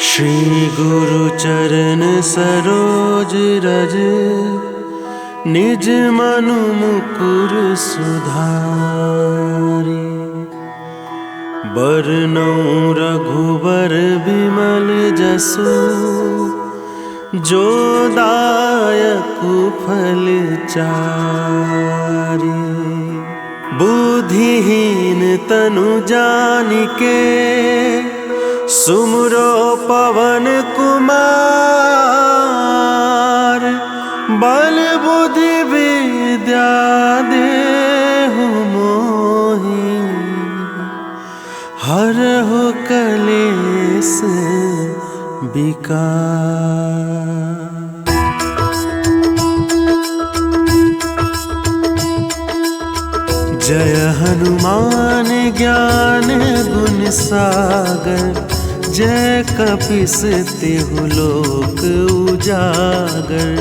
श्री गुरु चरण सरोज रज, निज मनु मुकुर सुधारि। बरनउँ रघुबर बिमल जसु, जो दायकु फल चारि। बुद्धिहीन तनु जानिके, सुमरो पवन कुमार। बल बुद्धि विद्या देहु मोहि, हरहु कलेस विकार। जय हनुमान ज्ञान गुण सागर, जय कपीस तिहु लोक उजागर।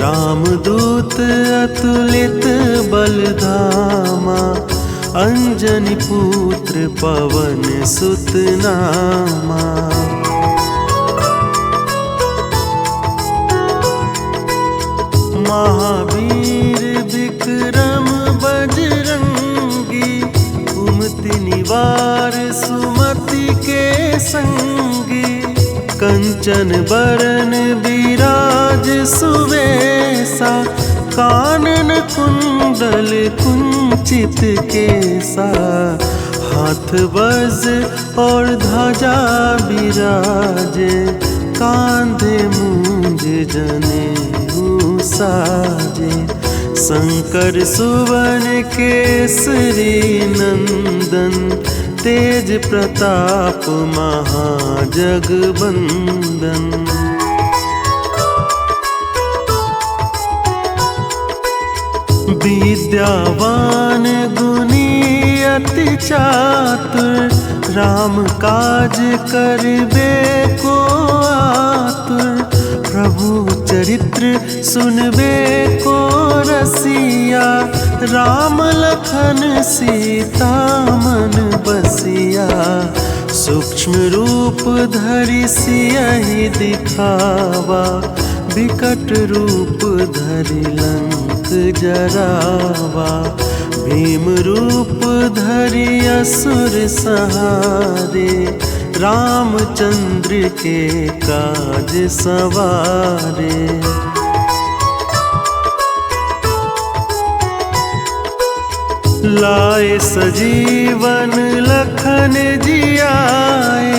रामदूत अतुलित बल धामा, अंजनी पुत्र पवन सुत नामा। महावीर विक्रम बजरंगी, कुमति निवार सुमति के संगी। कंचन बरन विराज सुवेसा, कानन कुंडल कुंचित केसा। हाथ वज्र और ध्वजा विराजे, कांधे मूंज जनेऊ साजे। शंकर सुवन केसरी नंदन, तेज प्रताप महाजगबंदन। विद्यावान गुणी अति चातुर, राम काज करबे को आतुर। प्रभु चरित्र सुनबे को रसिया, राम लखन सीता मन बसिया। सूक्ष्म रूप धरि सियहि दिखावा, विकट रूप धरि लंक जरावा। भीम रूप धरि असुर संहारे, रामचंद्र के काज सवारे। लाए सजीवन लखन जियाए,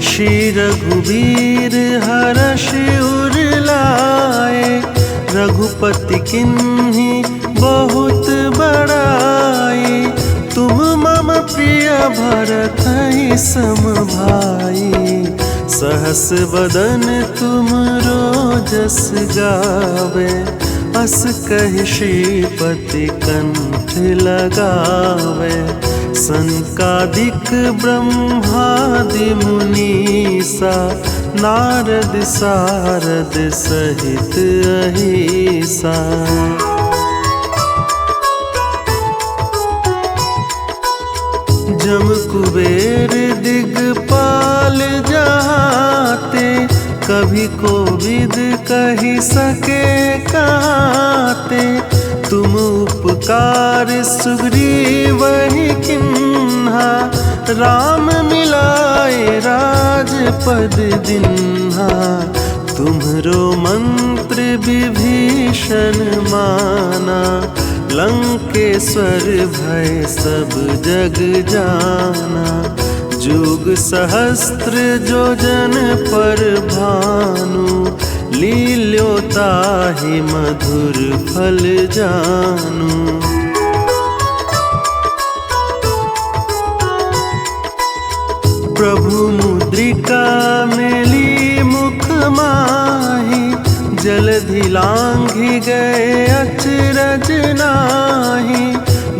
श्री रघुबीर हरष उर लाए। रघुपति किन्ही बहुत बड़ाई, तुम मम प्रिय भरतहि सम भाई। सहस बदन तुमरो जस गावे, अस कहि श्रीपति कंठ लगावे। संकादिक ब्रह्मादि मुनीसा, नारद सारद सहित अहिसा। जम कुबेर दिगपाल जहाते, कभी कोविद कहि सके कहते। तुम उपकार सुग्रीवहि किन्हा, राम मिलाए राजपद दिन्हा। तुम्हरो मंत्र विभीषण माना, लंकेश्वर भय सब जग जाना। जुग सहस्त्र जो जन पर भानु, लील्योताहि मधुर फल जानू। प्रभु मुद्रिका मेली मुख माहि, जलधि लांघि गए अचरज नाहि।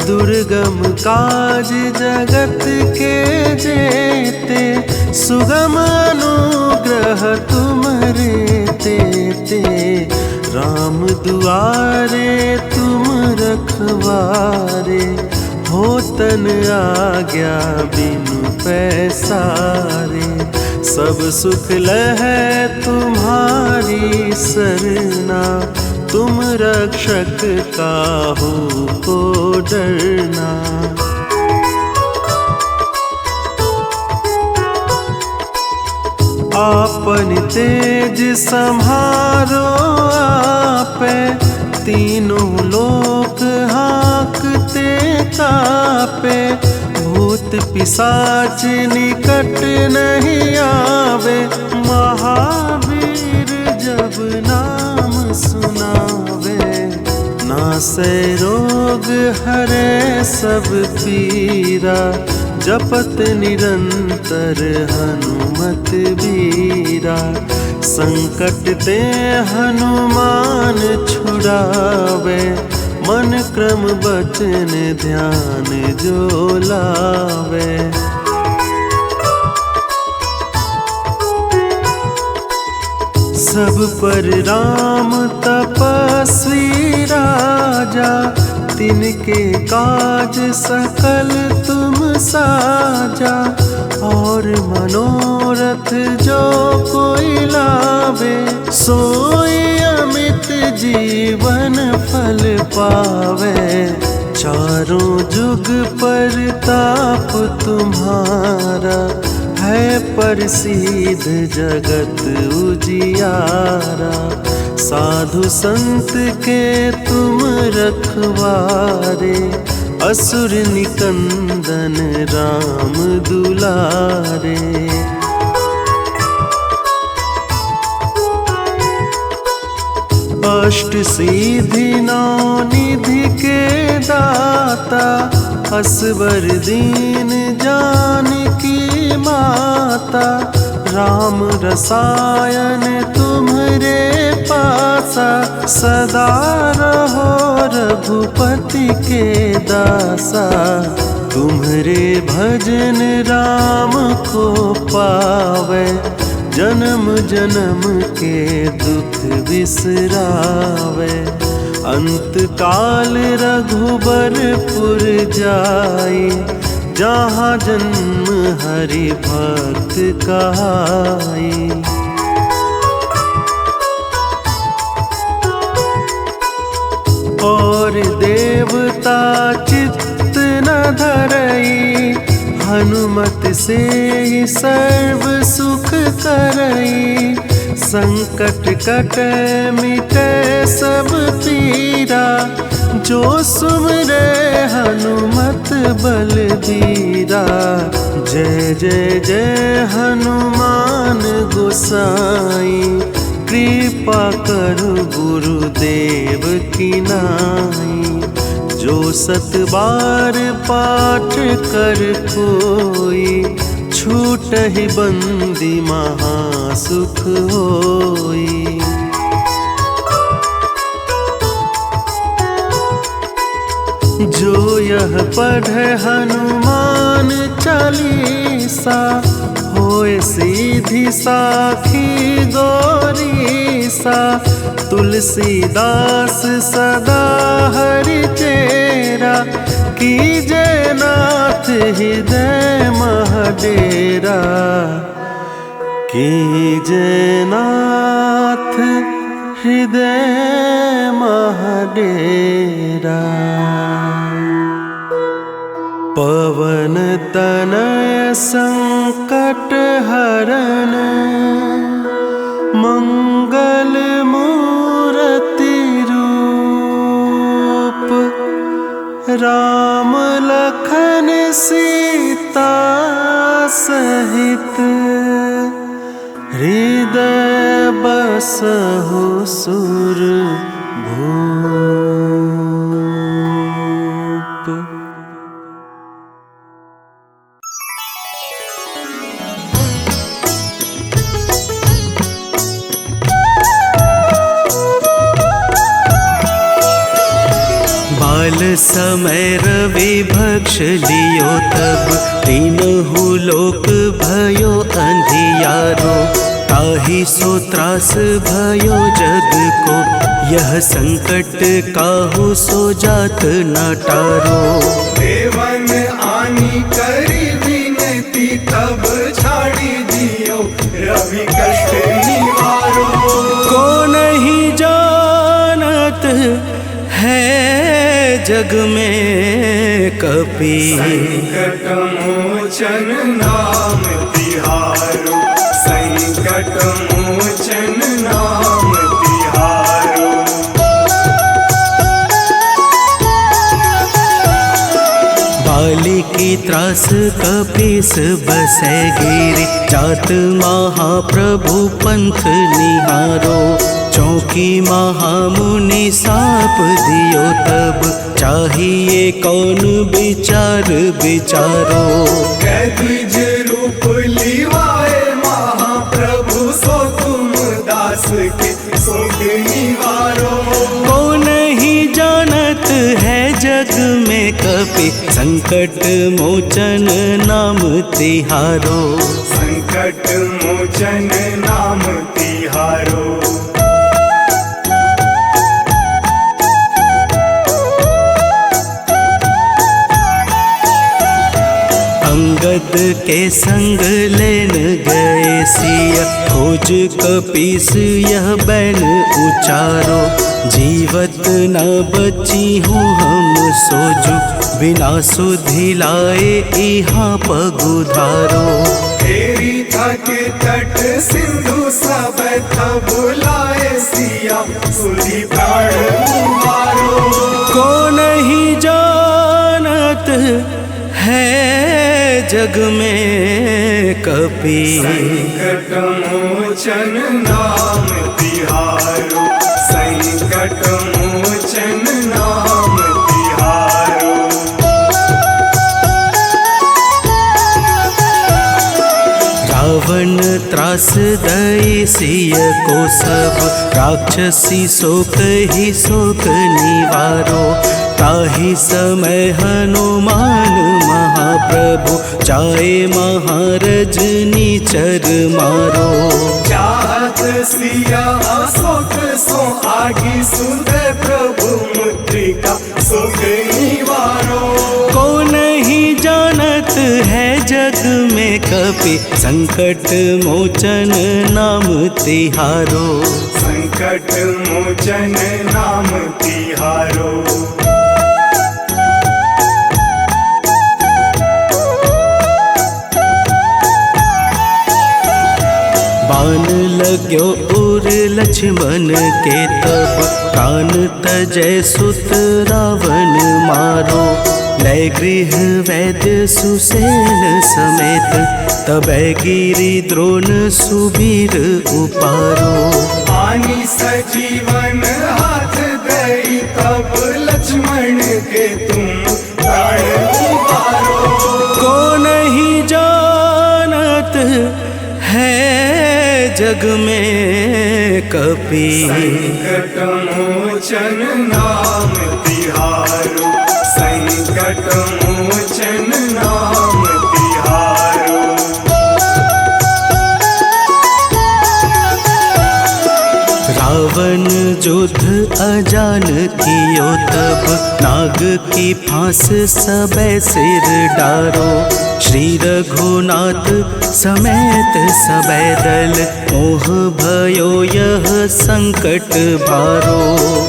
दुर्गम काज जगत के जेते, सुगम अनुग्रह तुम्हरे तेते। राम दुआरे तुम रखवारे, होतन आज्ञा बिनु पैसारे। सब सुख लहै तुम्हारी सरना, तुम रक्षक काहू को डरना। आपन तेज सम्हारो आपे, तीनों लोक हाँकते कापे। भूत पिशाच निकट नहीं आवे, महावीर जब नाम सुनावे। नासै रोग हरे सब पीरा, जपत निरंतर हनुमत बीरा। संकट ते हनुमान छुड़ावे, मन क्रम बचन ध्यान जो लावे। सब पर राम तपस्वी राजा, तिनके काज सकल तुम साजा। और मनोरथ जो कोई लावे, सोई अमित जीवन फल पावे। चारों जुग परताप तुम्हारा, है प्रसिद्ध जगत उजियारा। साधु संत के तुम रखवारे, असुर निकंदन राम दुलारे। अष्ट सिद्धि नौ निधि के दाता, असवर दीन जानकी माता। राम रसायन तुम्हरे पासा, सदा रहो रघुपति के दासा। तुम्हरे भजन राम को पावे, जन्म जन्म के दुख बिसरावे। अंत काल रघुबरपुर जाई, जहाँ जन्म हरि भक्त कहाई। और देवता चित्त न धरई, हनुमत से ही सर्व सुख करई। संकट कटे मिटे सब पीरा, जो सुमरे हनुमत बलबीरा। जय जय जय हनुमान गोसाई, कृपा करो गुरुदेव की नाई। जो 7 बार पाठ कर कोई, छूटहि बंदी महासुख होई। जो यह पढ़े हनुमान चालीसा, होए सीधी साखी गौरीसा। तुलसीदास सदा हरि चेरा, कीजे नाथ हृदय महडेरा। कीजे नाथ हृदय महडेरा। पवन तनय संकट हरन, मंगल मूर्ति रूप। राम लखन सीता सहित, हृदय बसहु सुरभूप। बाल समय रवि भक्ष लियो तब, तीनहु लोक भयो अंधियारो। ताहि सो त्रास भयो जग को, यह संकट काहू सो जात न टारो। देवन आनी करी विनती, तब छाड़ी दियो जग में कपि। संकट मोचन नाम तिहारो, संकट मोचन नाम तिहारो। बाली की त्रास कपीस बसै गिरि, जात महाप्रभु पंथ निहारो। चौकी महामुनि साप दियो तब, चाहिए कौन विचार विचारो। कैद्विज रूप लिवाए महाप्रभु, सो तुम दास के शोक निवारो। कौन ही जानत है जग में कपि, संकट मोचन नाम तिहारो। संकट मोचन नाम तिहारो। अंगद के संग लेन गए सिया, खोज कपीस यह बैन उचारो। जीवत न बची हूँ हम सोजू, बिना सुधि लाए यहाँ पगुधारो। तेरी थक तट सिंधु सब तब बुलाए सिया, सुधि प्राण उबारो। को नहीं जानत है जग में कपि, संकट मोचन नाम तिहारो, संकट मोचन नाम तिहारो। रावण त्रास दई सिय को सब, राक्षसी शोक ही शोक निवारो। ताहि समय हनुमान महाप्रभु, चाहे महारज नीचर मारो। चाहत सिया शोक सो आगी, सुंदर प्रभु मुद्रिका शोक निवारो। को नहीं जानत है जग में कपि, संकट मोचन नाम तिहारो। संकट मोचन नाम तिहारो। बाण लाग्यो उर लक्ष्मण के तब, प्राण तजय सुत रावण मारो। लय गृह वैद्य सुसेन समेत, तबै गिरि द्रोण सुबीर उपारो। आनी सजीवन हाथ दई, तब लक्ष्मण के तुम प्राण उबारो। को नहीं जानत है जग में कपि, संकट मोचन नाम तिहारो, संकट मोचन नाम तिहारो। रावण युद्ध अजान कियो तब, नाग की फांस सबे सिर डारो। श्री रघुनाथ समेत सबे दल, मोह भयो यह संकट भारो।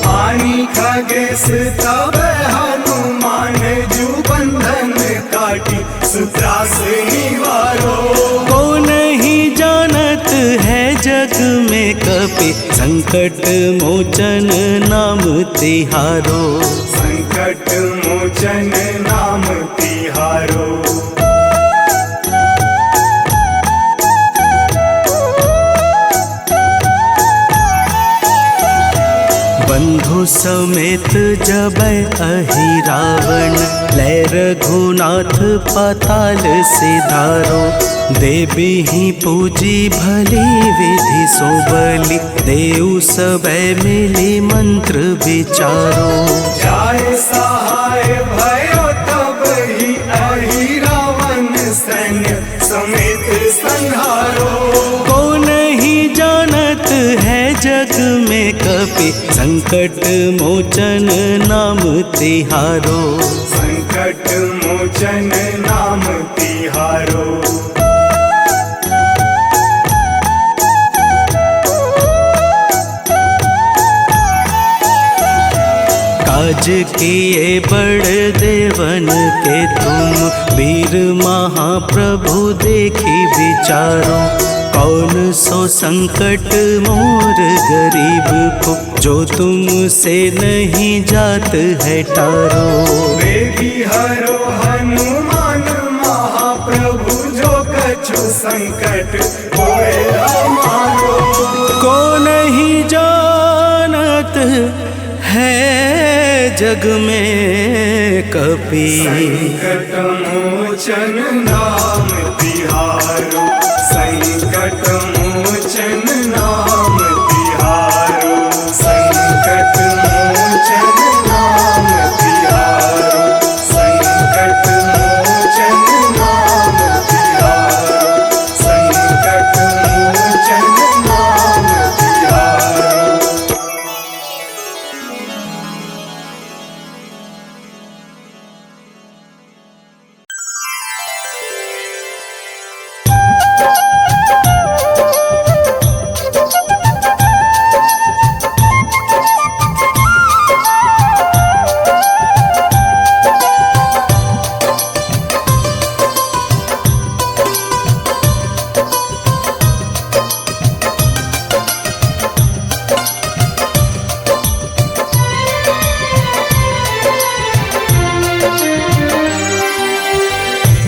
आनी खगेश तब हनुमान, जू बंधन काटी सुत्रास निवारो। को नहीं जानत है जग में कपि, संकट मोचन नाम तिहारो। संकट मोचन नाम तिहारो। बंधु समेत जबै अहि रावण, लय रघुनाथ पाताल सिधारो। देवी ही पूजी भली विधि सो बलि, देव सबे मिली मंत्र विचारो। जाय सहाय भयो तब ही अहि रावण, सैन्य समेत संहारो। को नहीं जानत है जग में कपि, संकट मोचन नाम तिहारो। संकट मोचन नाम तिहारो। काज राज किए बड़ देवन के तुम, वीर महाप्रभु देखी विचारो। कौन सो संकट मोर गरीब को, जो तुमसे नहीं जात है टारो। वेगी हरो हनुमान महाप्रभु, जो कछु संकट होए हमारो। को नहीं जानत है जग में कपि, संकट मोचन नाम तिहारो। संकट मोचन नाम तिहारो। संकट मोचन नाम तिहारो। संकट मोचन नाम तिहारो। संकट मोचन नाम तिहारो।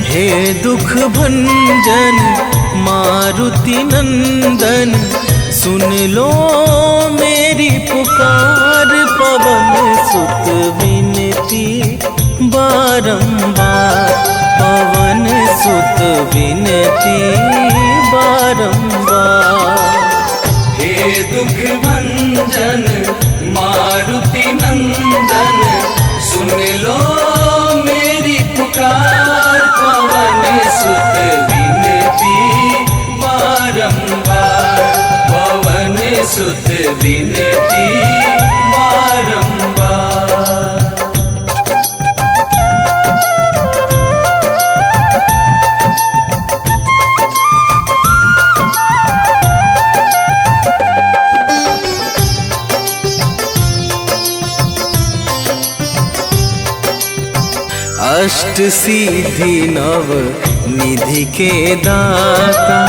हे दुख भंजन मारुति नंदन, सुन लो मेरी पुकार। पवन सुत विनती बारंबार, पवन सुत विनती बारंबार। हे दुख भंजन मारुति नंदन, सुन लो मेरी पुकार। पवन सुत विनती बारंबार, पवन सुत विनती बारंबार। अष्ट सिद्धि नव निधि के दाता,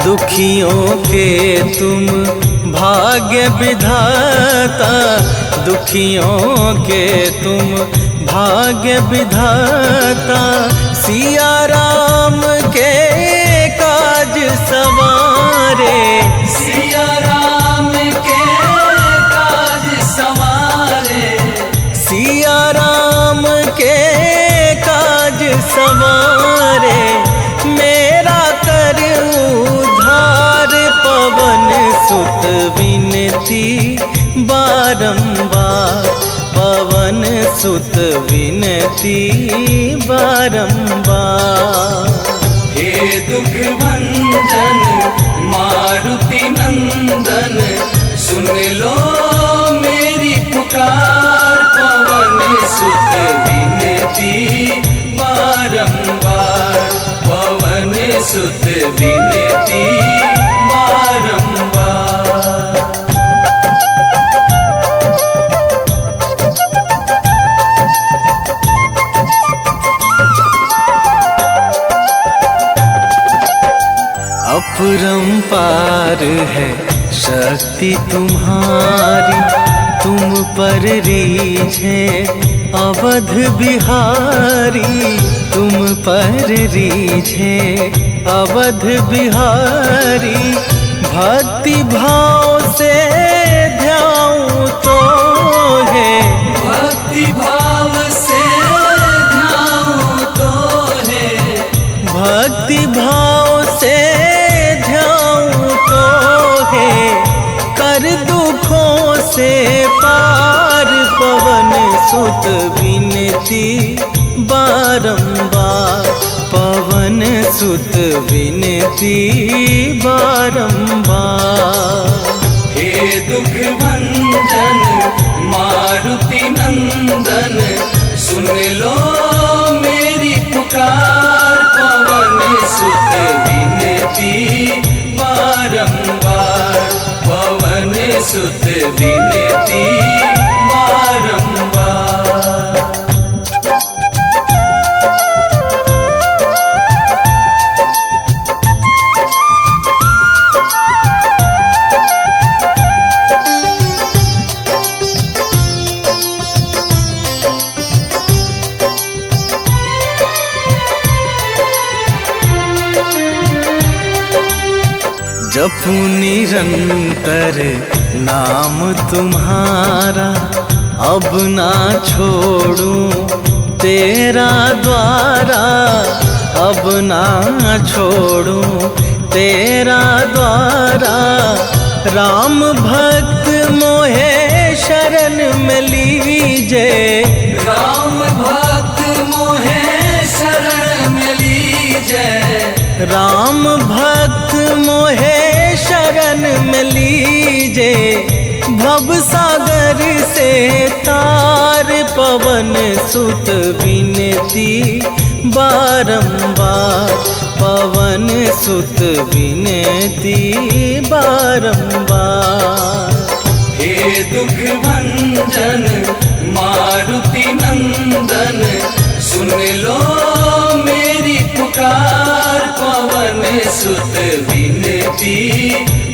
दुखियों के तुम भाग्य विधाता। दुखियों के तुम भाग्य विधाता, सिया राम के काज सवारे। सिया राम के काज सवारे, सिया राम के काज सवारे। मेरा कर उद्धार, पवन सुत विनती बारंबार, पवन सुत विनती बारंबार। हे दुख भंजन मारुति नंदन, सुन लो मेरी पुकार। पवन सुत विनती बारंबार, पवन सुत विनती बारंबार। अपरंपार है शक्ति तुम्हारी, तुम पर रीझे अवध बिहारी। तुम पर रीझे अवध बिहारी, भक्ति भाव से ध्याऊं तो है। भक्ति भाव से ध्याऊं तो है, भक्ति भाव से ध्याऊं तो है। कर दुखों से पार, पवन सुत विनती बारंबार, पवन सुत विनती बारंबार। हे दुख भंजन मारुति नंदन, सुन लो मेरी पुकार। पवन सुत विनती बारंबार, पवन सुत विनती बारंबार। जपू निरंतर नाम तुम्हारा, अब ना छोड़ूं तेरा द्वारा, अब ना छोड़ूं तेरा द्वारा। राम भक्त मोहे शरण में लीजे, राम भक्त मोहे शरण में लीजे, राम भक्त मोहे शरण में लीजे। भव सागर से तार पवन सुत विनती बारंबार, पवन सुत विनती बारंबार। हे दुख भंजन मारुति नंदन, सुन लो मेरी पुकार, पवन सुत विनती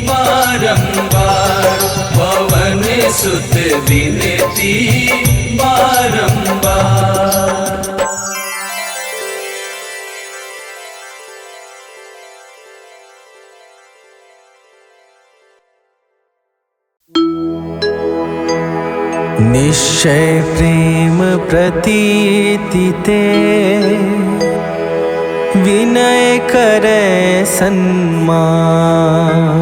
बारंबार, पवन सुत विनती बारंबार। निश्चय प्रेम प्रतीति ते, विनय करे सन्मान।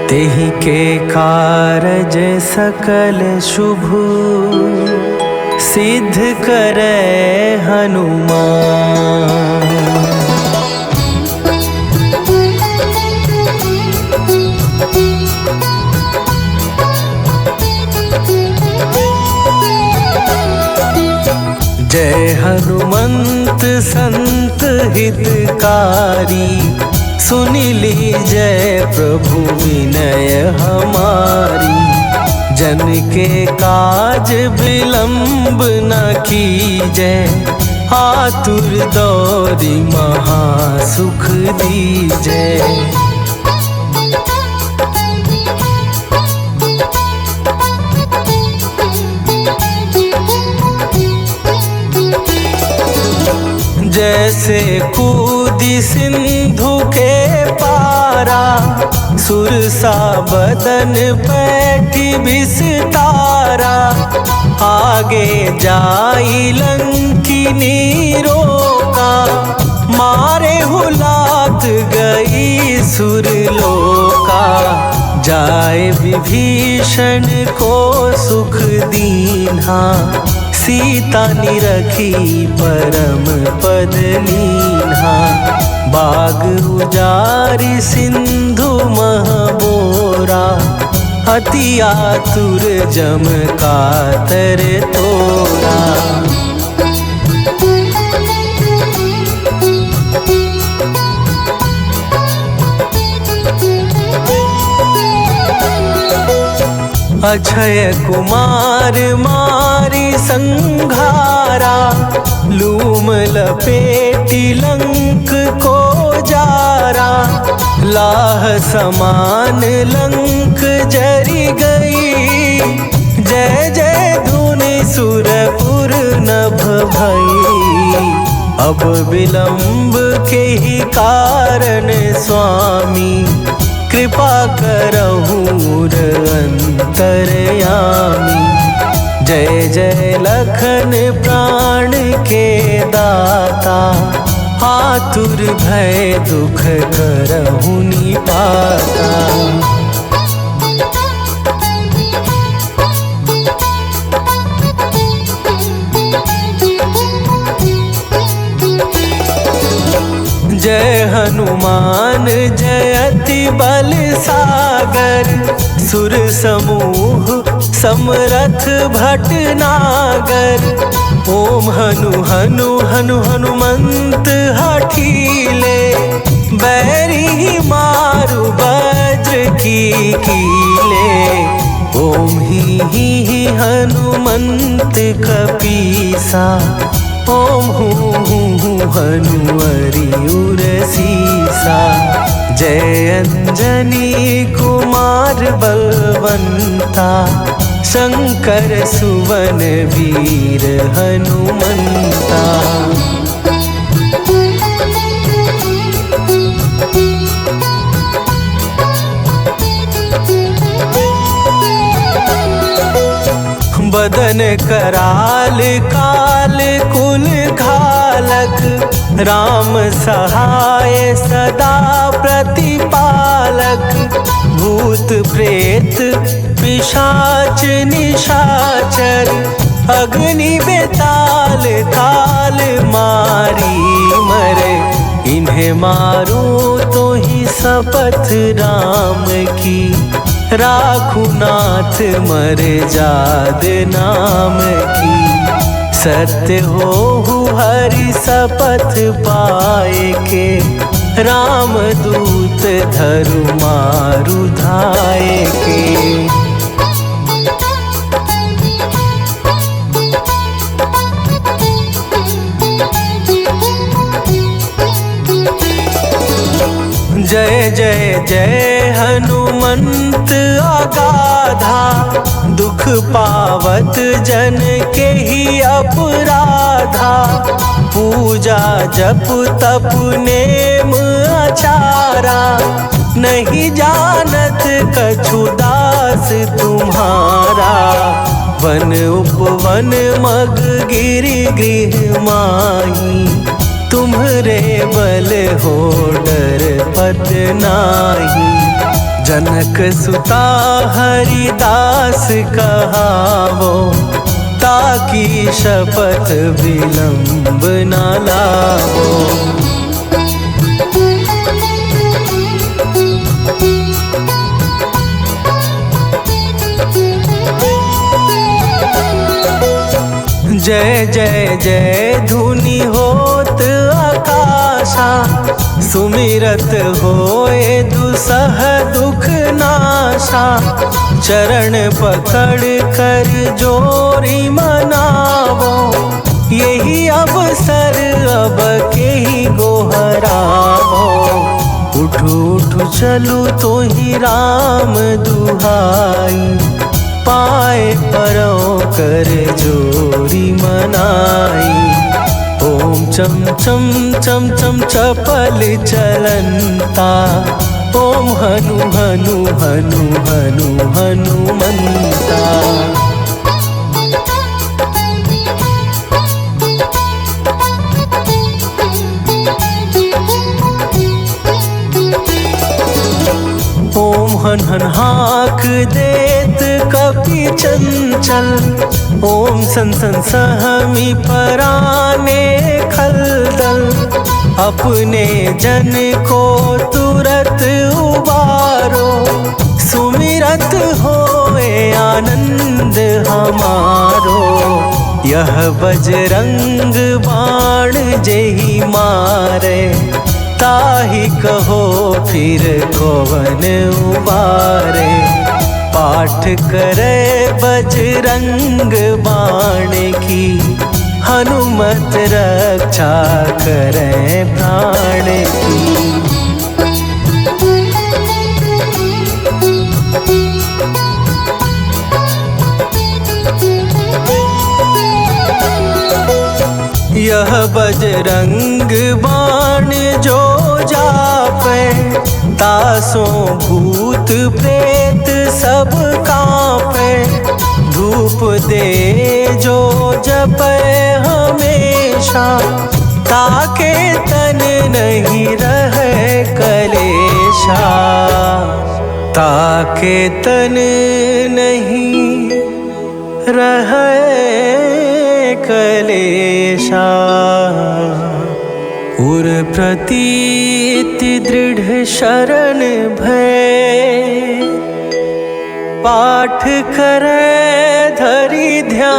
तेहि के कारज सकल शुभ, सिद्ध करे हनुमान। जय हनुमंत संत हितकारी, सुनि लीजय प्रभु विनय हमारी। जन के काज विलंब न कीजय, आतुर दौरी महासुख दीजय। जैसे कूदी सिंधु के पारा, सुरसा बदन बैठी विस्तारा। आगे जाई लंकिनी रोका, मारे हुलात गई सुरलोका। जाए विभीषण को सुख दीन्हा, सीता निरखी परम पद लीन्हा। बाग उजारि सिंधु महबोरा, अति आतुर जम कातर तोरा। अक्षय कुमार मारी संघारा, लूम लपेटी लंक को जारा। लाह समान लंक जरी गई, जय जय धुनि सुरपुर नभ भई। अब विलंब के ही कारण स्वामी, कृपा करहूँ अंतरयामी। जय जय लखन प्राण के दाता, आतुर भय दुख करहूँ निपाता। जय हनुमान जयति बल सागर, सुर समूह समरथ भटनागर। ओम हनु हनु हनु हनुमंत हठीले, बैरी मारु वज्र की कीले। ओम ही हनुमंत कपीसा, ओम हूँ हनुमरि उर सीसा। जय अंजनी कुमार बलवंता, शंकर सुवन वीर हनुमंता। बदन कराल काल कुल घालक, राम सहाय सदा प्रतिपालक। भूत प्रेत पिशाच निशाचर, अग्नि बेताल ताल मारी मरे। इन्हें मारूं तो ही शपथ राम की, राखू नाथ मर जाद नाम की। सत्य हो हरि शपथ पाए के, राम दूत धरु मारु धाए के। जय जय जय हनुमंत अगाधा, दुख पावत जन के ही अपराधा। पूजा जप तप नेम आचारा, नहीं जानत कछु दास तुम्हारा। वन उपवन मग गिरि गृह माही, तुम्हरे बल हो डर पत नाही। जनक सुता हरिदास कहावो, ताकि शपथ विलंब न लावो। जय जय जय धुनि होत आकाशा, सुमिरत होए दुसह दुख नाशा। चरण पकड़ कर जोरी मनावो, यही अवसर अब के ही गोहरावो। उठ उठ चलू तो ही राम दुहाई, पाए परो कर जोरी मनाई। ओम चम चम चम चम चपल चलंता, ओम हनु हनु हनु हनु हनुमंता। ओम हन हन हाक देत कपि चंचल, ओम सन सन सहमी पराने खलदल। अपने जन को तुरत उबारो, सुमिरत होए आनंद हमारो। यह बजरंग बाण जेहि मारे, ताहि कहो फिर कौन उबारे। पाठ करे बजरंग बाण की, हनुमत रक्षा करे प्राण की। यह बजरंग बाण जो जापे, तासों भूत प्रेत सब कांपे। धूप दे जो जपे हमेशा, ताके तन नहीं रहे कलेशा। ताके तन नहीं रहे कलेशा। उर प्रतीति दृढ़ शरण भय, पाठ करे धरि ध्यान।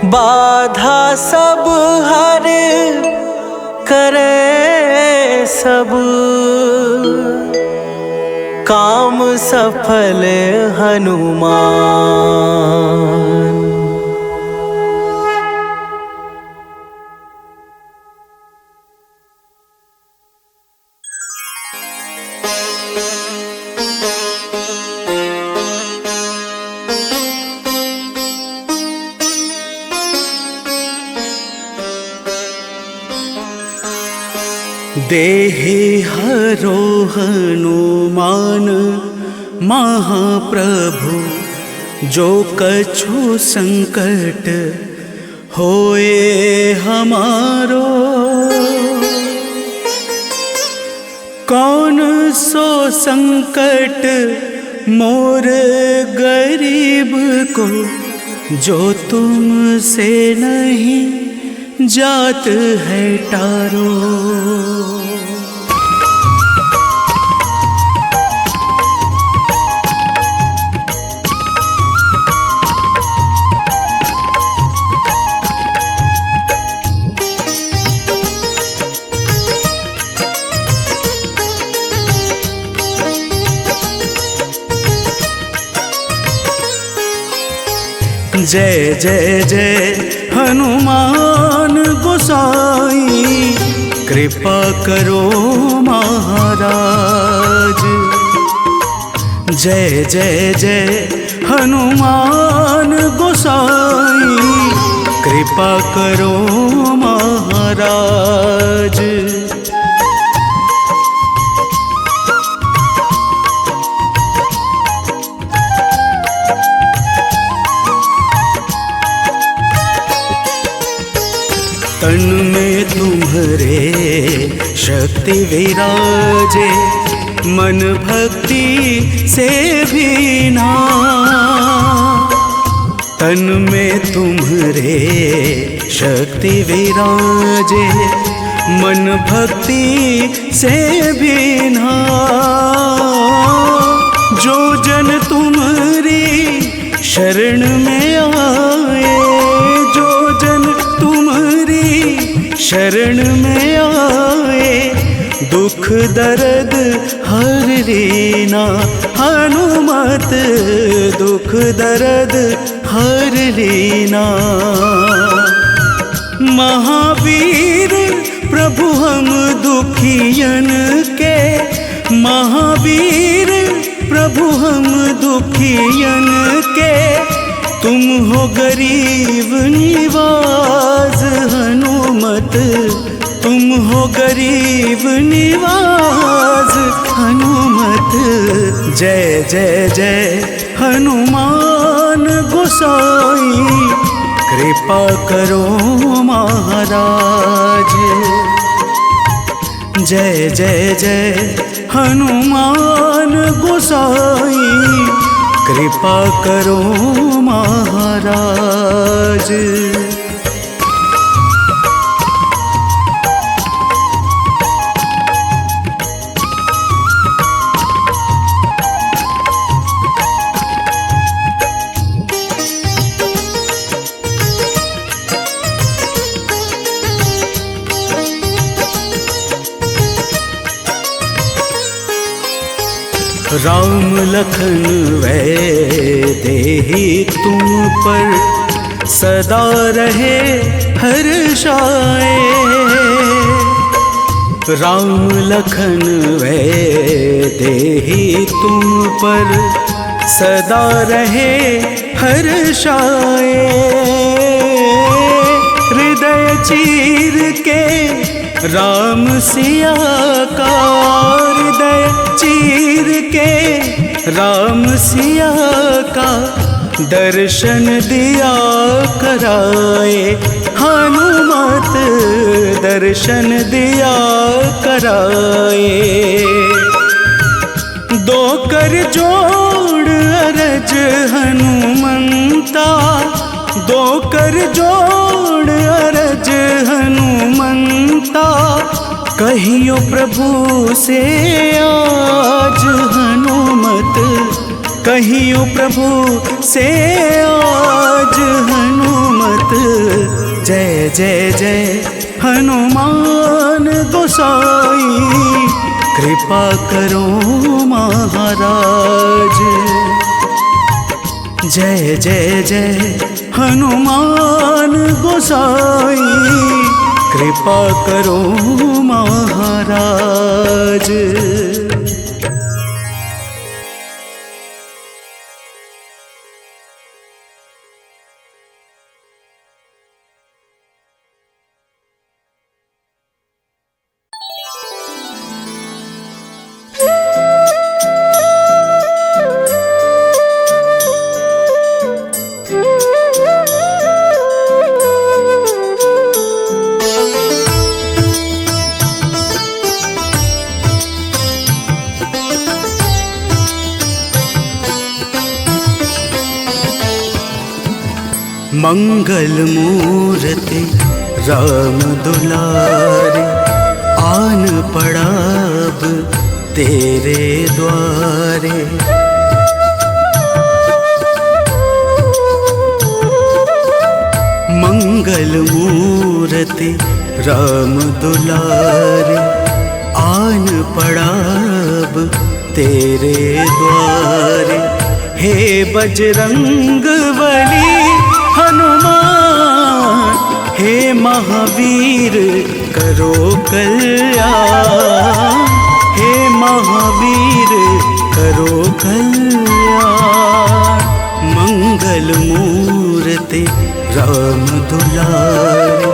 बाधा सब हर करे सब, काम सफल हनुमान। देहे हरो हनुमान महाप्रभु, जो कछु संकट होए हमारो, कौन सो संकट मोर गरीब को, जो तुमसे नहीं जात है टारो। जय जय जय हनुमान गोसाई, कृपा करो महाराज। जय जय जय हनुमान गोसाई, कृपा करो महाराज। तन में तुम्हारे शक्ति विराजे, मन भक्ति से भीना। तन में तुम्हारे शक्ति विराजे, मन भक्ति से भीना। जो जन तुम्हारी शरण में आए, जो जन तुम्हारी शरण में आए, दुख दर्द हर लेना। हनुमत दुख दर्द हर लेना। महावीर प्रभु हम दुखियन के, महावीर प्रभु हम दुखियन के, तुम हो गरीब निवाज हनुमत, तुम हो गरीब निवाज हनुमत। जय जय जय हनुमान गोसाई, कृपा करो महाराज। जय जय जय हनुमान गोसाई, कृपा करो महाराज। राम लखन वै देहि तुम पर, सदा रहे हर्षाए। राम लखन वै देहि तुम पर, सदा रहे हर्षाए। हृदय चीर के राम सिया का, हृदय चीर के राम सिया का, दर्शन दिया कराए। हनुमत दर्शन दिया कराए। दो कर जोड़ अरज हनुमंता, दो कर जोड़ अरज हनुमंता। कहियो प्रभु से आज हनुमत, कहियो प्रभु से आज हनुमत। जय जय जय हनुमान गोसाई, कृपा करो महाराज। जय जय जय हनुमान गोसाई, कृपा करो महाराज। मंगल मूर्ति राम दुलारे, आन पड़ा अब तेरे द्वारे। मंगल मूर्ति राम दुलारे, आन पड़ा अब तेरे द्वारे। हे बजरंग बली हनुमान, हे महावीर करो कल्याण, हे महावीर करो कल्याण। मंगल मूर्ति राम दुलारे,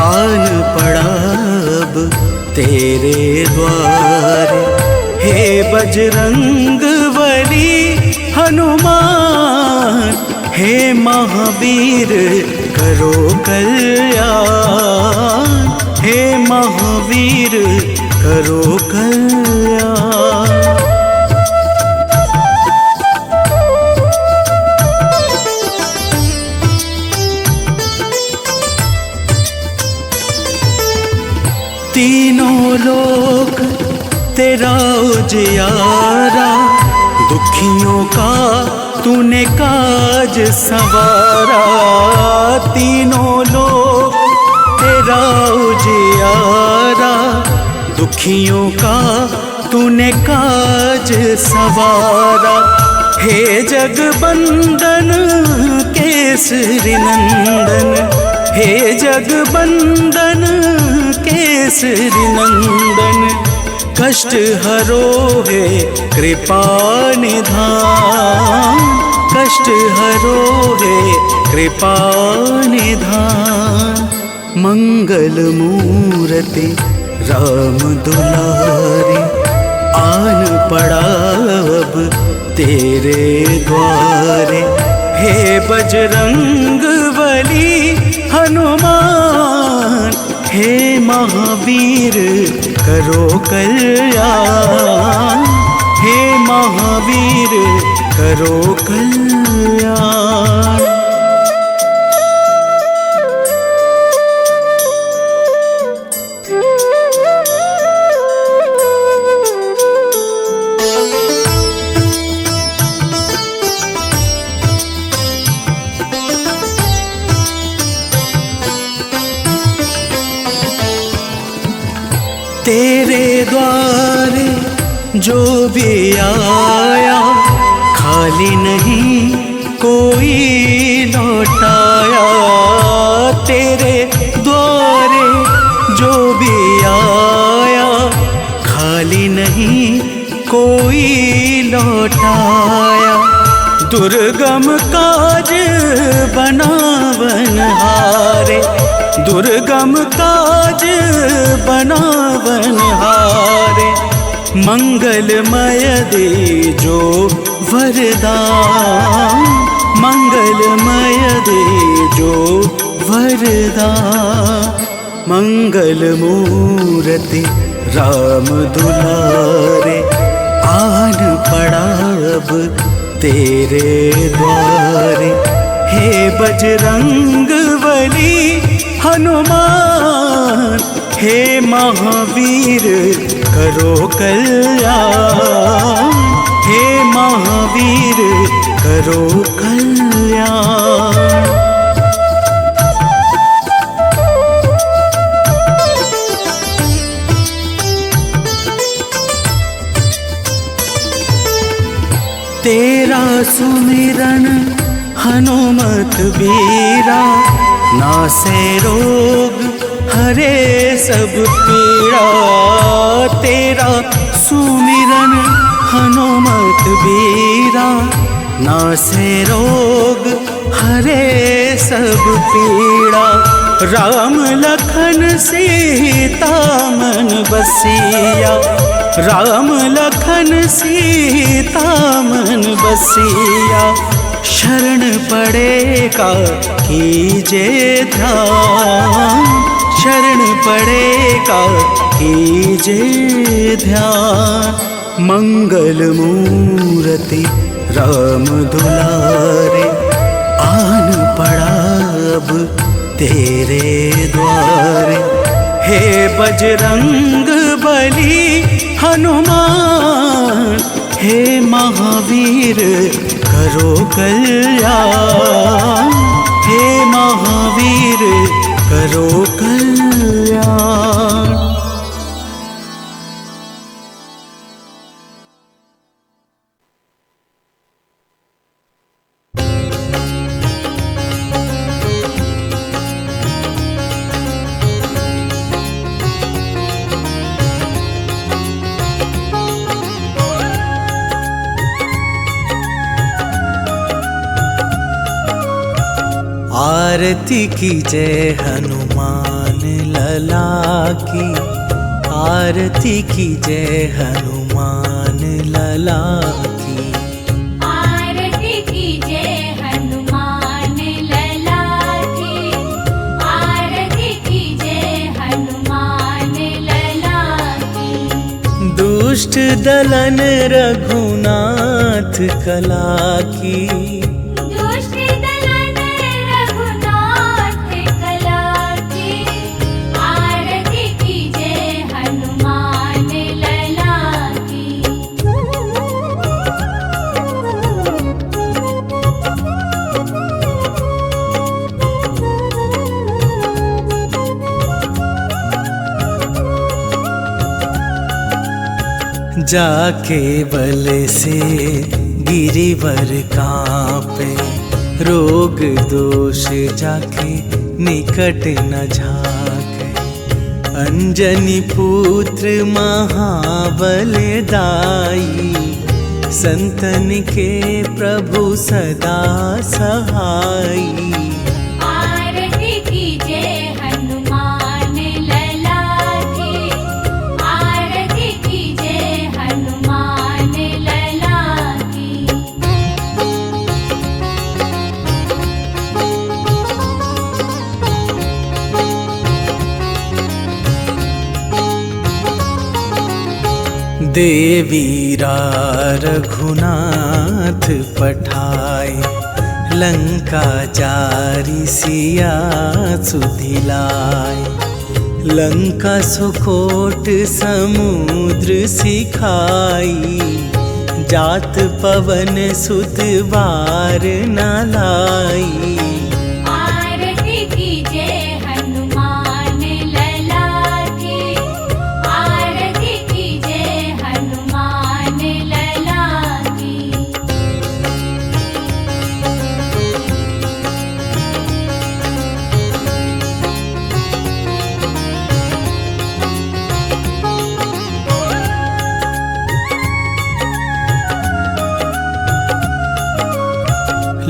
आन पड़ा अब तेरे द्वारे। हे बजरंग बली हनुमान, हे महावीर करो कल्याण, हे महावीर करो कल्याण। तीनों लोक तेरा उजियारा, दुखियों का तूने काज संवारा। तीनों लोक तेरा उजियारा, दुखियों का तूने काज संवारा। हे जगबंदन केसरी नंदन, हे जगबंदन केसरी नंदन। कष्ट हरो है कृपा निधान, कष्ट हरो है कृपा निधान। मंगल मूर्ति राम दुलारे, आन पड़ा अब तेरे द्वारे। हे बजरंग बली हनुमान, हे महावीर करो कल्याण, हे महावीर करो कल्याण। तेरे द्वारे जो भी आया, खाली नहीं कोई लौटाया। तेरे द्वारे जो भी आया, खाली नहीं कोई लौटाया। दुर्गम काज बनावनहारे, दुर्गम काज बनावनहारे। मंगलमय दे जो वरदान, मंगलमय दे जो वरदान। मंगल मूर्ति राम दुलारे, आन पड़ा अब तेरे द्वारे। हे बजरंग बली हनुमान, हे महावीर करो कल्याण, हे महावीर करो कल्याण। तेरा सुमिरन हनुमत बीरा, नासे रोग हरे सब पीड़ा। तेरा सुमिरन हनुमत बीरा, नासे रोग हरे सब पीड़ा। राम लखन सीता मन बसिया, राम लखन सीता मन बसिया। शरण पड़ेगा कीजे ध्यान, शरण पड़ेगा कीजे ध्यान। मंगल मूर्ति राम दुलारे, आन पड़ा अब तेरे द्वार। हे बजरंग बली हनुमान, हे महावीर करो कल्याण, हे महावीर करो कल्याण। आरती की जय हनुमान लला की, आरती की जय हनुमान लला की। आरती की जय हनुमान लला की, आरती की जय हनुमान लला की। दुष्ट दलन रघुनाथ कला की, जाके बल से गिरिवर कांपे, रोग दोष जाके निकट न झाके। अंजनी पुत्र महाबलदाई, संतन के प्रभु सदा सहाई। आरती की जय हनुमान लला की, आरती की जय हनुमान लला की। देवीरा रघुनाथ पठाए, लंका जारी सिया सुधिलाए। लंका सुकोट समुद्र सिखाई, जात पवन सुत बार न लाई। आरती की जय हनुमान लला की, आरती की जय हनुमान लला की।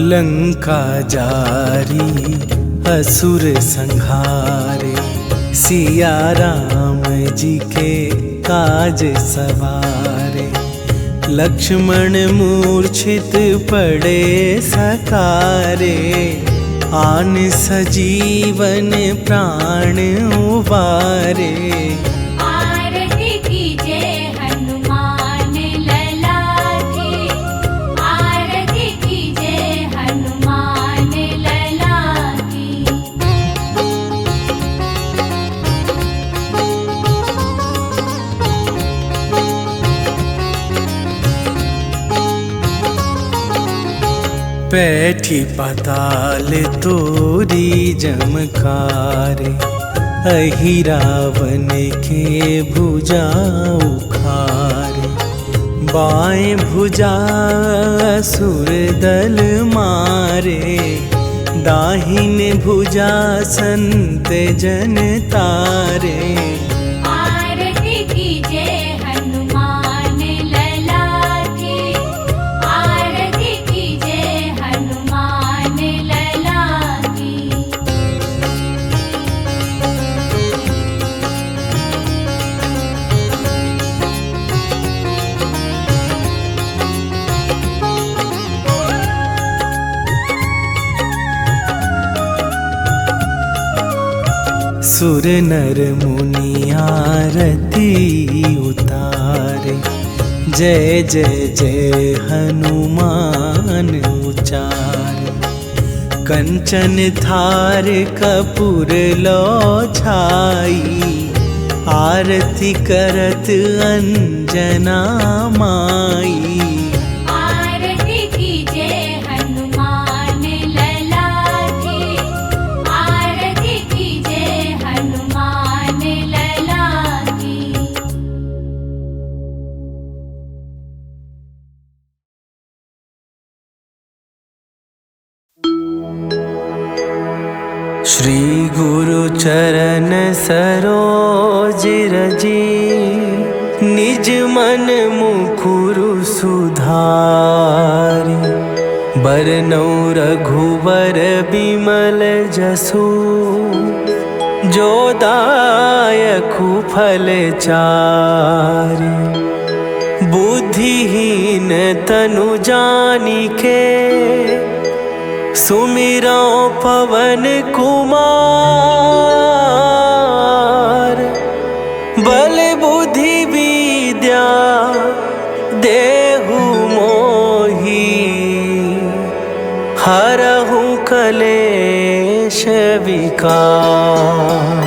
लंका जारी असुर संहारे, सिया राम जी के काज सवारे। लक्ष्मण मूर्छित पड़े सकारे, आन सजीवन प्राण उबारे। आरती की जय हनुमान लला की, आरती की जय हनुमान लला की। बैठी पाताल तोरी जमकारे, अहि रावण के भुजा उखारे। बाएं भुजा असुर दल मारे, दाहिन भुजा संत जन तारे। आरती की जय हनुमान लला की, आरती की जय हनुमान लला की। सुर नर मुनि आरती उतारे, जय जय जय हनुमान उचारे। कंचन थार कपूर लो छाई, आरती करत अंजना माई। आरती कीजे हनुमान लला की, आरती कीजे हनुमान लला की। श्री गुरु चरण सरोज रजी, निज मन मुकुरु सुधारि। बरनौ रघुवर बिमल जसु, जो दायकु फल चारि। बुद्धिहीन तनु जानिके, सुमिरौ पवन कुमार। बल बुद्धि विद्या देहु मोहि, हरहु कलेश विकार।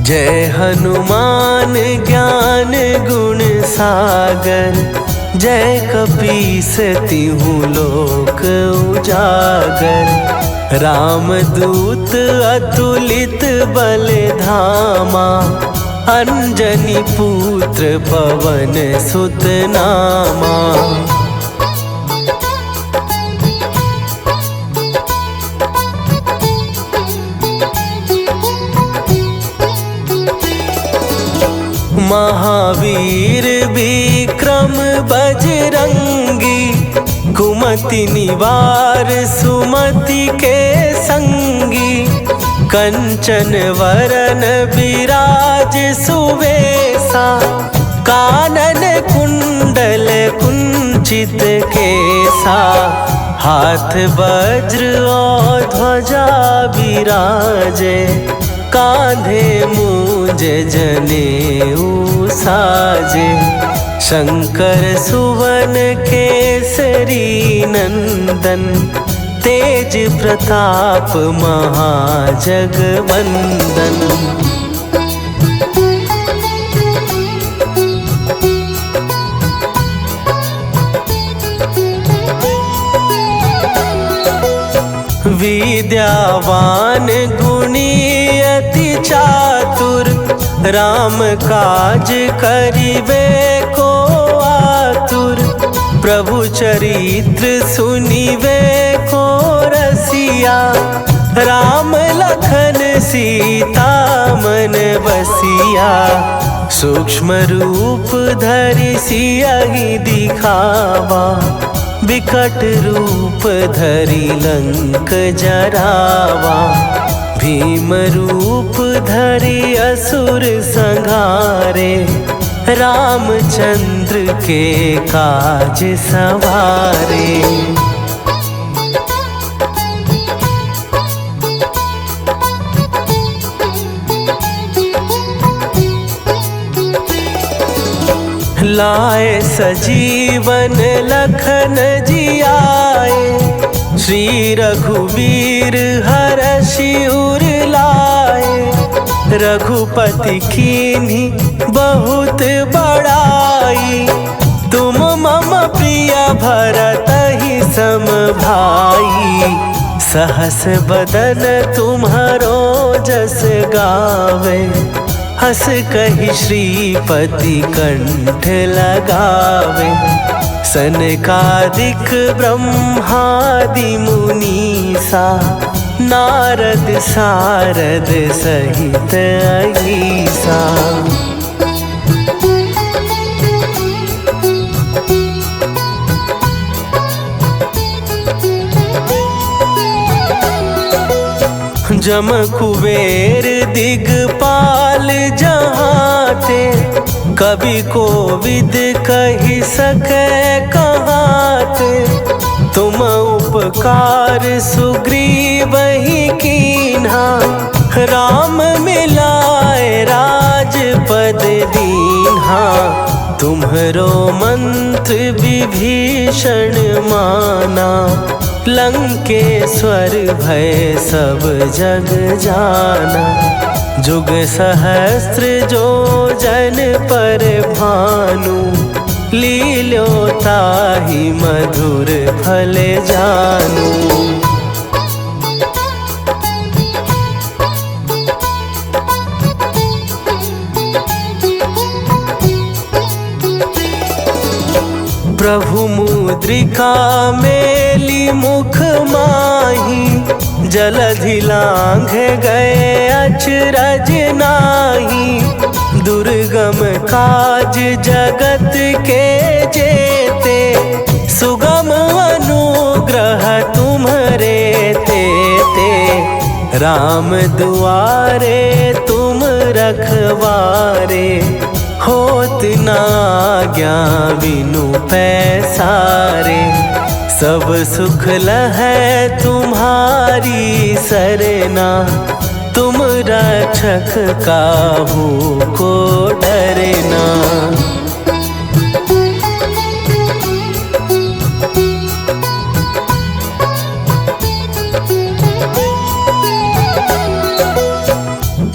जय हनुमान ज्ञान गुण सागर, जय कपीस तिहु लोक उजागर। रामदूत अतुलित बल धामा, अंजनी पुत्र पवन सुत नामा। महावीर विक्रम बजरंगी, कुमति निवार सुमति के संगी। कंचन वरन विराज सुवेशा, कानन कुंडल कुंचित केसा। हाथ वज्र और ध्वजा विराजे, कांधे मूंज जनेऊ साजे। शंकर सुवन केसरी नंदन, तेज प्रताप महाजगवंदन। विद्यावान गुणी अति चातुर, राम काज करिबे को आतुर। प्रभु चरित्र सुनिबे को रसिया, राम लखन सीता मन बसिया। सूक्ष्म रूप धरि सियहि दिखावा, विकट रूप धरि लंक जरावा। भीम रूप धरि असुर संहारे, रामचंद्र के काज सवारे। लाए सजीवन लखन जियाए, श्री रघुवीर हरषि उर लाए। रघुपति कीन्ही बहुत बड़ाई, तुम मम प्रिय भरतहि सम भाई। सहस बदन तुम्हारो जस गावे, हस कहि श्रीपति कंठ लगावे। सनकादिक ब्रह्मादि मुनीसा, नारद सारद सहित अहीसा। जम कुबेर दिगपाल जहाते, कवि कोविद कहि सकै कहाते। तुम उपकार सुग्रीवहि कीन्हा, राम मिलाए राजपद दीन्हा, तुम्हरो मंत्र विभीषण माना। लंकेश्वर भय सब जग जाना, जुग सहस्त्र जो जन पर भानु। लील्यो ताहि मधुर फल जानू। प्रभु मुद्रिका मेली मुख माही, जलधि लांघ गए अचरज नाही। दुर्गम काज जगत के जेते, सुगम अनुग्रह तुम्हरे तेते। राम दुआरे तुम रखवारे, होत ना आज्ञा बिनु पैसारे। सब सुख लहै तुम्हारी सरना, तुम रक्षक काहू को डरना।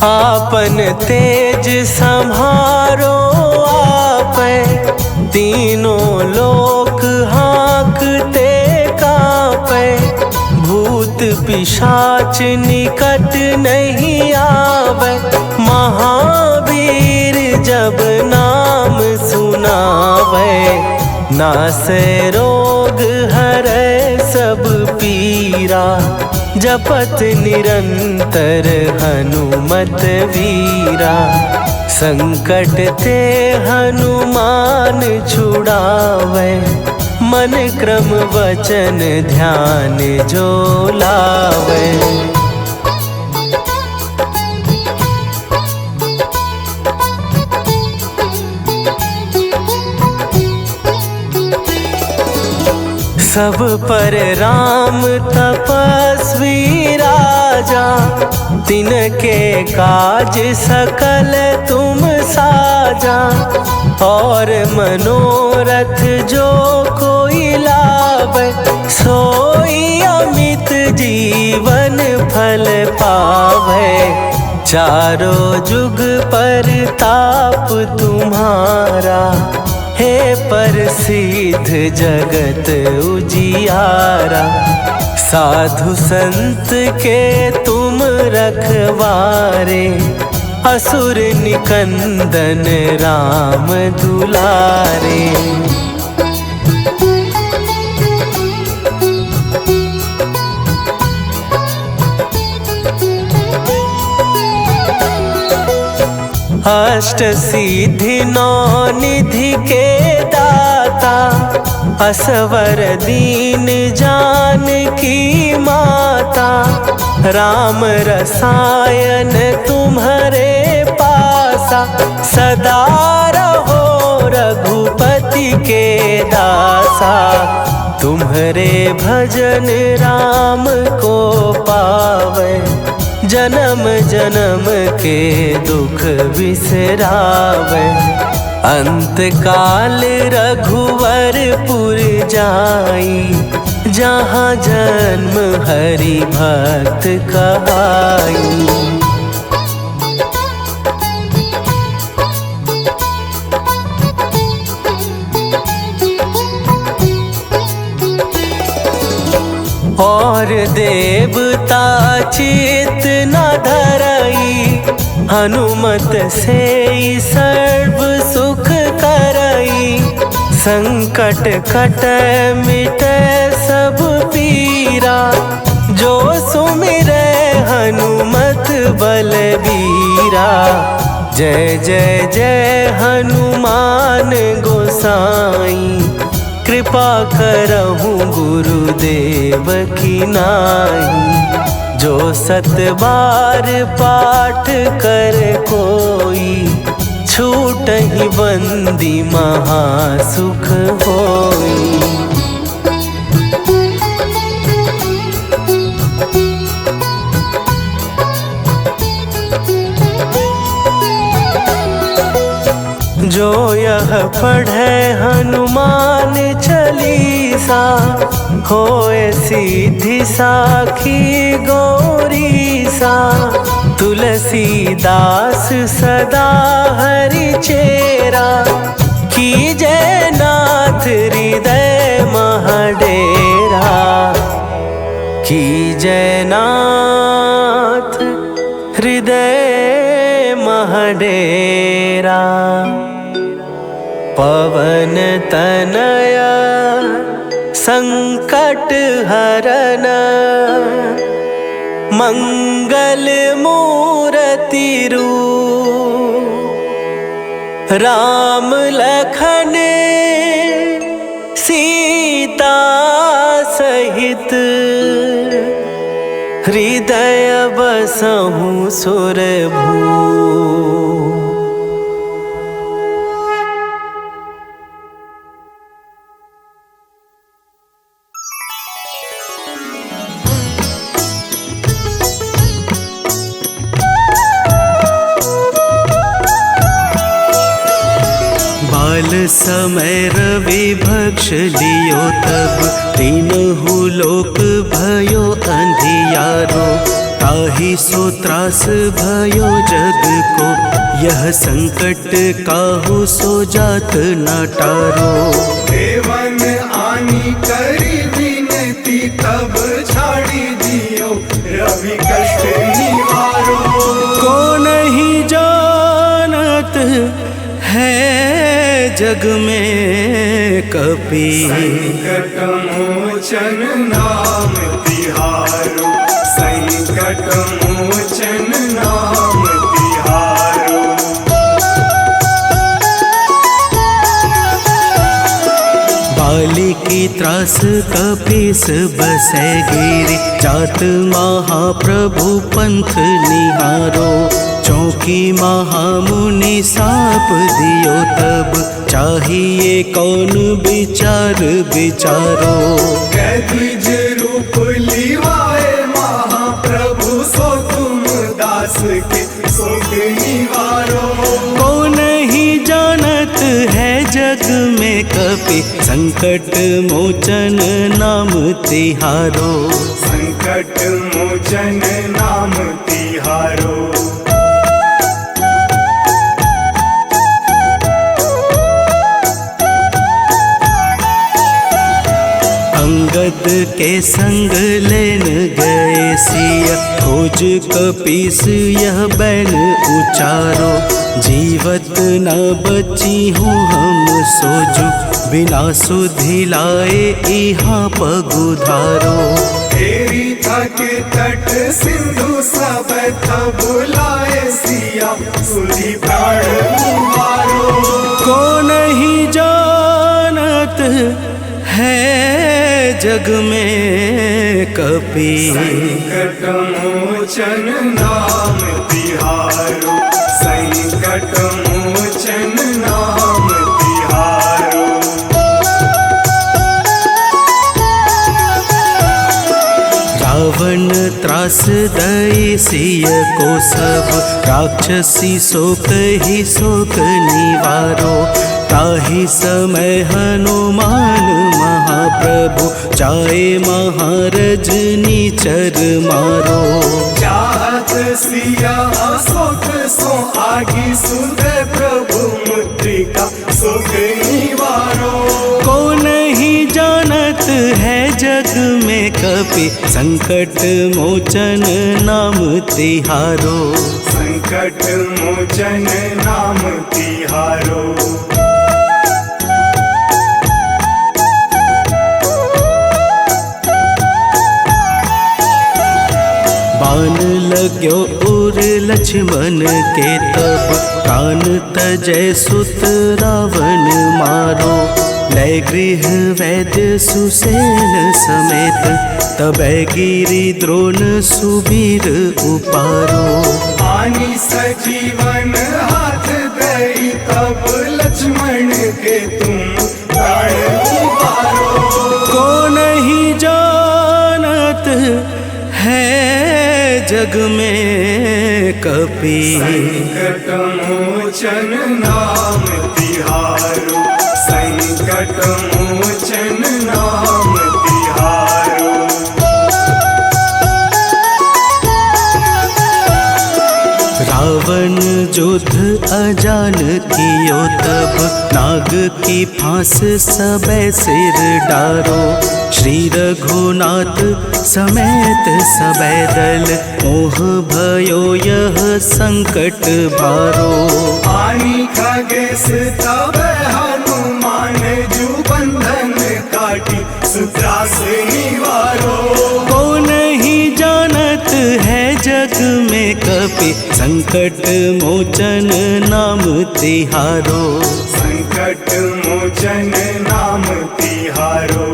आपन तेज सम्हारो आपै, तीनों लोक हाँकते कांपै। भूत पिशाच निकट नहीं आवे, महावीर जब नाम सुनावे। नासै रोग हरै सब पीरा, जपत निरंतर हनुमत वीरा। संकट ते हनुमान छुड़ावे, मन क्रम वचन ध्यान जो लावे। सब पर राम तपस्वी राजा, तिनके काज सकल तुम साजा। और मनोरथ जो कोई लावे, सोई अमित जीवन फल पावे। चारों जुग परताप तुम्हारा, हे प्रसिद्ध जगत उजियारा। साधु संत के तुम रखवारे, असुर निकंदन राम दुलारे। अष्ट सिद्धि नौ निधि के दाता, असवर दीन जानकी माता। राम रसायन तुम्हारे पासा, सदा रहो रघुपति के दासा। तुम्हारे भजन राम को पावे, जन्म जन्म के दुख बिसरावे। अंत काल रघुवरपुर जाई, जहाँ जन्म हरि भक्त कहाई। और देवता चित न धरई, हनुमत से सर्व सुख करई। संकट कट मिट सब पीरा, जो सुमिरै हनुमत बलबीरा। जय जय जय हनुमान गोसाई, कृपा करहु गुरुदेव की नाई। जो सत बार पाठ कर कोई, छूटहि बंदी महासुख होई। पढ़े हनुमान चालीसा, होए सीधी साखी गौरी सा। तुलसीदास सदा हरि चेरा, कीजय नाथ हृदय महडेरा। कीजय नाथ हृदय महडेरा। पवन तनया संकट हरन, मंगल मूर्ति रूप। राम लखन सीता सहित, हृदय बसहु सुरभूप। बाल समय रवि भक्ष लियो तब, तीनहु लोक भयो अंधियारो। ताहि सो त्रास भयो जग को, यह संकट काहू सो जात न टारो। देवन आनी करी विनती, तब छाड़ी दियो रवि कष्ट निवारो। को नहीं जानत है जग में कपि, संकट मोचन नाम तिहारो। संकट मोचन नाम तिहारो। बाली की त्रास कपीस बसै गिरि, जात महाप्रभु पंथ निहारो। चौकी महामुनि साप दियो तब, चाहिए कौन विचार विचारो। कैद्विज रूप लिवाए महाप्रभु, सो तुम दास के शोक निवारो। को नहीं जानत है जग में कपि, संकट मोचन नाम तिहारो। संकट मोचन नाम तिहारो। अंगद के संग लेन गए सिया, खोज कपीस यह बैन उचारो। जीवत न बची हूँ हम सोजू, बिना सुधि लाए इहाँ पगुधारो। तेरी थक तट सिंधु सब तब बुलाए सिया, सुधि प्राण उबारो। को नहीं जानत है जग में कपि, संकट मोचन नाम तिहारो। संकट मोचन नाम तिहारो। रावण त्रास दई सिय को सब, राक्षसी शोक ही शोक निवारो। ताहि समय हनुमान महाप्रभु, चाहे महारजनी चर मारो। चाहत सिया शोक सो आगी, सुध प्रभु मुद्रिका शोक निवारो। को नहीं जानत है जग में कपि, संकट मोचन नाम तिहारो। संकट मोचन नाम तिहारो। बाण लाग्यो उर लक्ष्मण के तब, प्राण तजय सुत रावण मारो। लय गृह वैद्य सुसेन समेत, तबै गिरि द्रोण सुबीर उपारो। आनी सजीवन हाथ दई, तब लक्ष्मण के तुम प्राण उबारो। को नहीं जानत है जग में कपि, संकट मोचन नाम तिहारो। अजान कियो तब नाग की फांस सबे सिर डारो। श्री रघुनाथ समेत सबे दल मोह भयो यह संकट भारो। आनी खगेश तब हनुमान जू बंधन काटी सुत्रास निवारो। को नहीं जानत है जग में कपि संकट मोचन नाम तिहारो। संकट मोचन नाम तिहारो।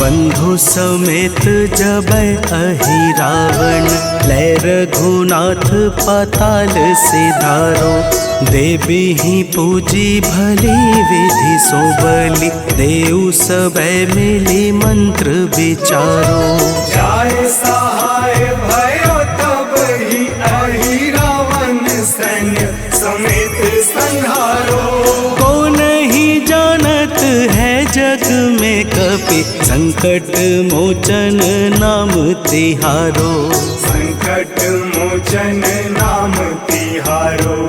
बंधु समेत जबै अहि रावण लै रघुनाथ पाताल सिधारो। देवी ही पूजी भली विधि सो बलि देव सबे मिली मंत्र विचारो। जाय सहाय भयो तब ही अहि रावण सैन्य समेत संहारो। को नहीं जानत है जग में कपि संकट मोचन नाम तिहारो। संकट मोचन नाम तिहारो।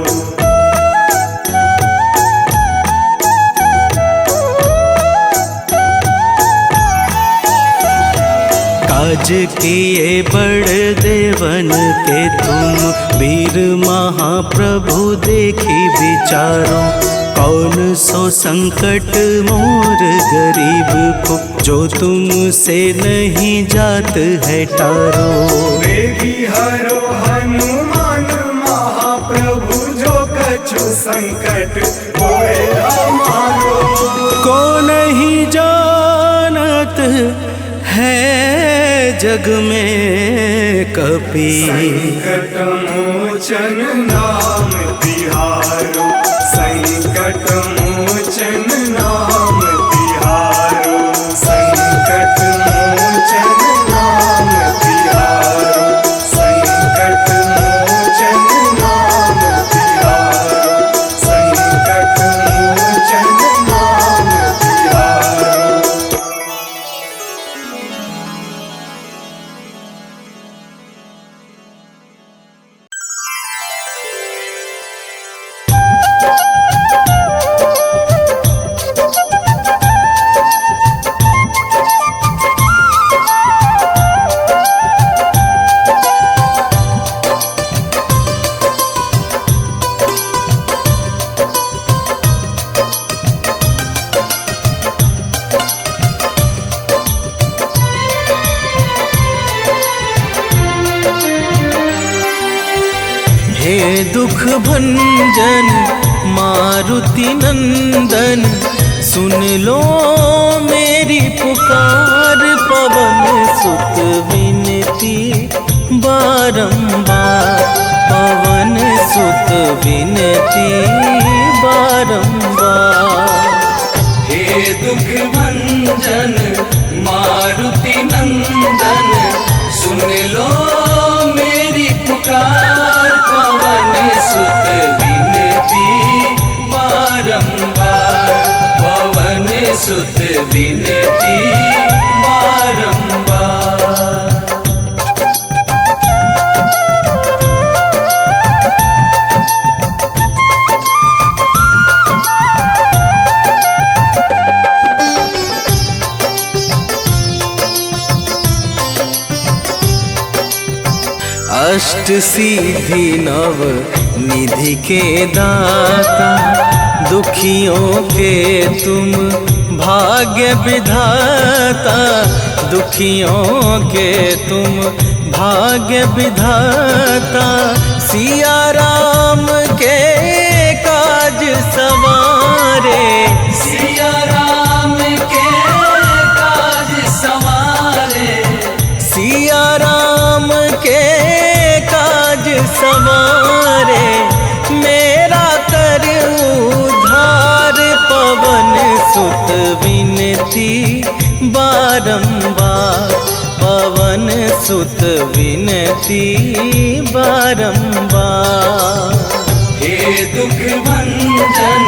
काज किए बड़ देवन के तुम वीर महाप्रभु देखी विचारो। कौन सो संकट मोर गरीब को जो तुमसे नहीं जात है टारो। वेगी हरो हनुमान महाप्रभु जो कछु संकट होए हमारो। को नहीं जानत है जग में कपि संकट मोचन नाम तिहारो। संकट मोचन नाम तिहारो। संकट मोचन नाम तिहारो। संकट मोचन नाम तिहारो। संकट मोचन नाम तिहारो। हे दुख भंजन मारुति नंदन सुन लो मेरी पुकार। पवन सुत विनती बारंबार। पवन सुत विनती बारंबार। हे दुख भंजन मारुति नंदन सुन लो मेरी पुकार। पवन सुत विनती बारंबार। पवन सुत विनती बारंबार। अष्ट सिद्धि नव निधि के दाता दुखियों के तुम भाग्य विधाता। दुखियों के तुम भाग्य विधाता। सिया राम के काज सवारे। सिया राम के काज सवारे। सिया राम के काज सवारे। मेरा कर उद्धार। पवन सुत विनती बारंबार। पवन सुत विनती बारंबार। हे दुख भंजन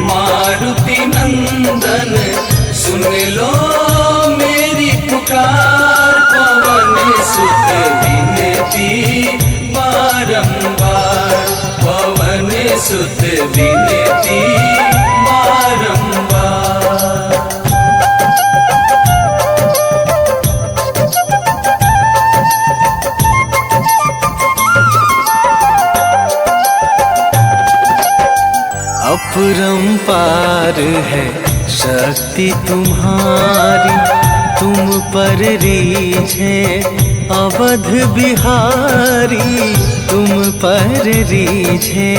मारुति नंदन सुन लो मेरी सुत विनती बारंबार। अपरंपार है शक्ति तुम्हारी, तुम पर रीझे अवध बिहारी, तुम पर रीझे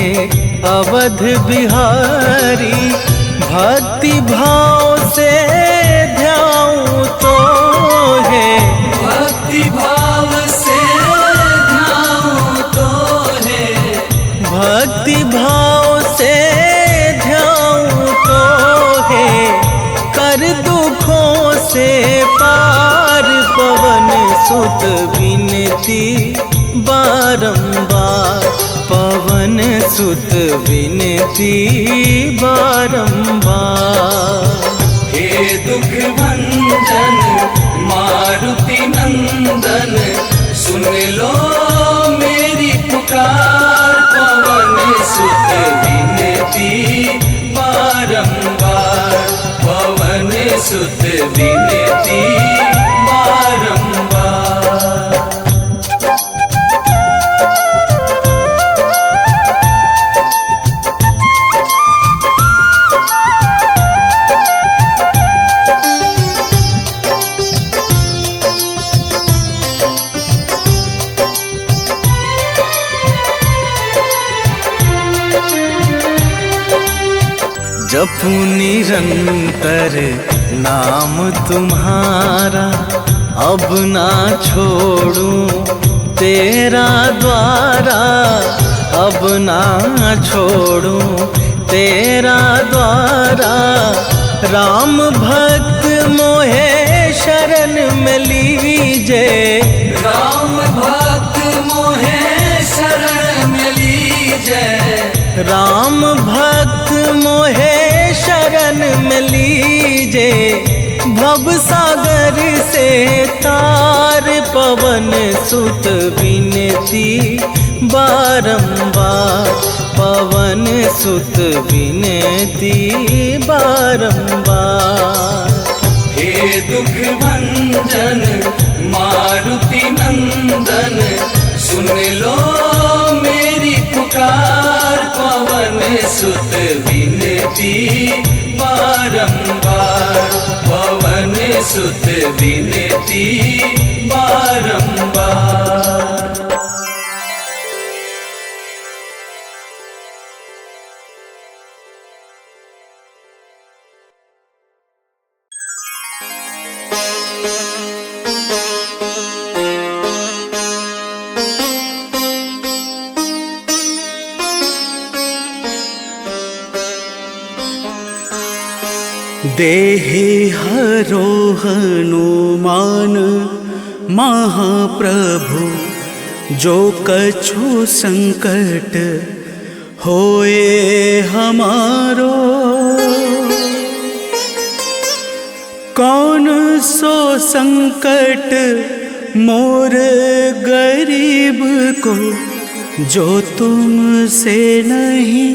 अवध बिहारी। भक्ति भाव से ध्याऊं तो है, भक्ति भाव से ध्याऊं तो है, भक्ति भाव से ध्याऊं तो है। कर दुखों से पार पवन सुत विनती बारंबार, पवन सुत विनती बारंबार। हे दुख भंजन मारुति नंदन, सुन लो मेरी पुकार। पवन सुत विनती बारंबार, पवन सुत विनती बारंबार। जपू निरंतर नाम तुम्हारा, अब ना छोड़ूं तेरा द्वारा, अब ना छोड़ूं तेरा द्वारा। राम भक्त मोहे शरण में लीजे, राम भक्त मोहे शरण में लीजे, राम भक्त मोहे शरण में लीजे। भव सागर से तार पवन सुत विनती बारंबार, पवन सुत विनती बारंबार। हे दुख भंजन मारुति नंदन, सुन लो मेरी पुकार। पवन सुत विनती बारंबार, पवन सुत विनती बारंबार। देहि हरो हनुमान महाप्रभु, जो कछु संकट होए हमारो। कौन सो संकट मोर गरीब को, जो तुमसे नहीं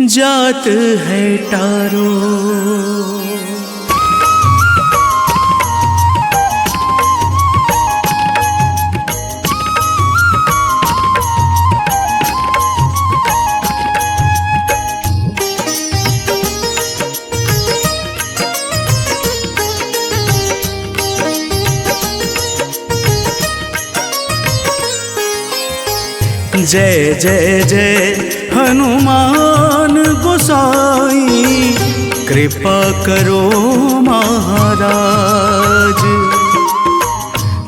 जात है टारो। जय जय जय हनुमान गोसाई, कृपा करो महाराज।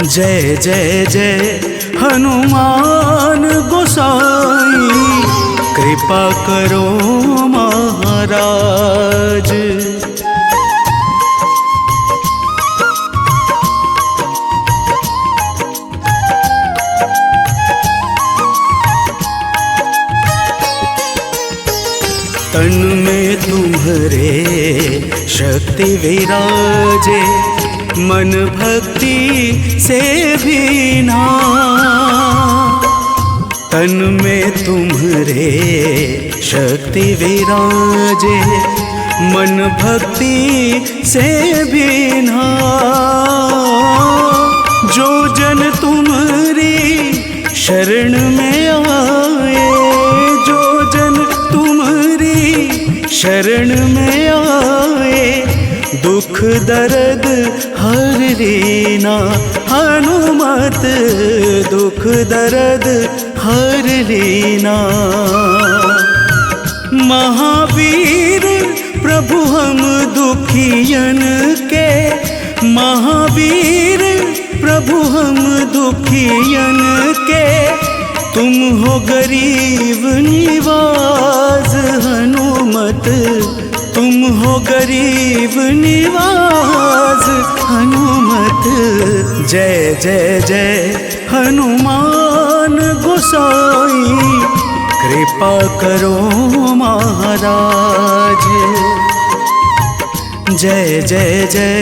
जय जय जय हनुमान गोसाई, कृपा करो महाराज। तन में तुम्हारे शक्ति विराजे, मन भक्ति से भी ना। तन में तुम्हारे शक्ति विराजे, मन भक्ति से भीना। जो जन तुम्हारी शरण में आए, जो जन तुम्हारी शरण में आए, दुख दर्द हर लीना। हनुमत दुख दर्द हर लीना। महावीर प्रभु हम दुखियन के, महावीर प्रभु हम दुखियन के, तुम हो गरीब निवाज। हनुमत तुम हो गरीब निवाज। हनुमत जय जय जय हनुमान गोसाई, कृपा करो महाराज। जय जय जय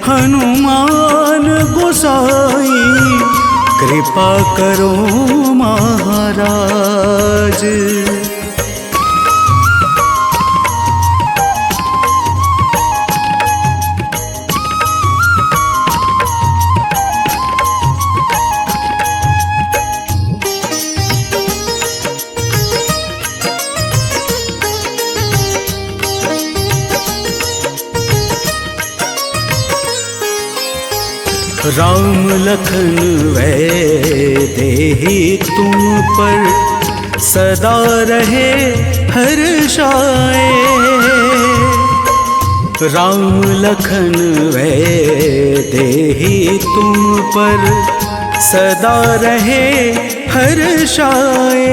हनुमान गोसाई, कृपा करो महाराज। राम लखन वैदेही तुम पर सदा रहे हर्षाए। राम लखन वैदेही तुम पर सदा रहे हर्षाए।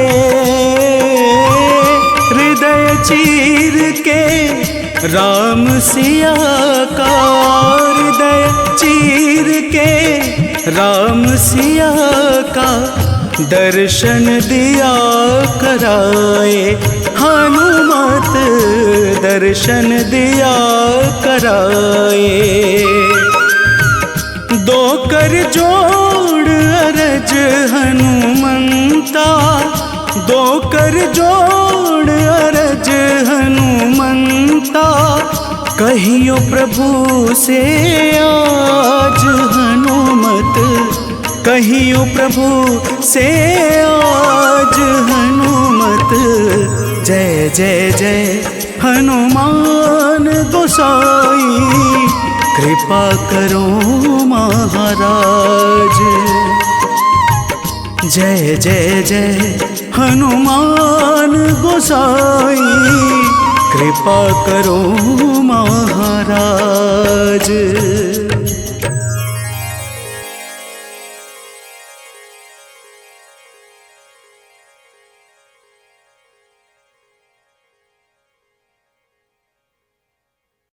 हृदय चीर के राम सिया का, हृदय चीर के राम सिया का, दर्शन दिया कराए। हनुमत दर्शन दिया कराए। दो कर जोड़ अरज हनुमंता, दो कर जोड़ अरज हनुमंता, कहियो प्रभु से आज। हनुमत कहियो प्रभु से आज। हनुमत जय जय जय हनुमान गोसाई, कृपा करो महाराज। जय जय जय हनुमान गोसाई, कृपा करो महाराज।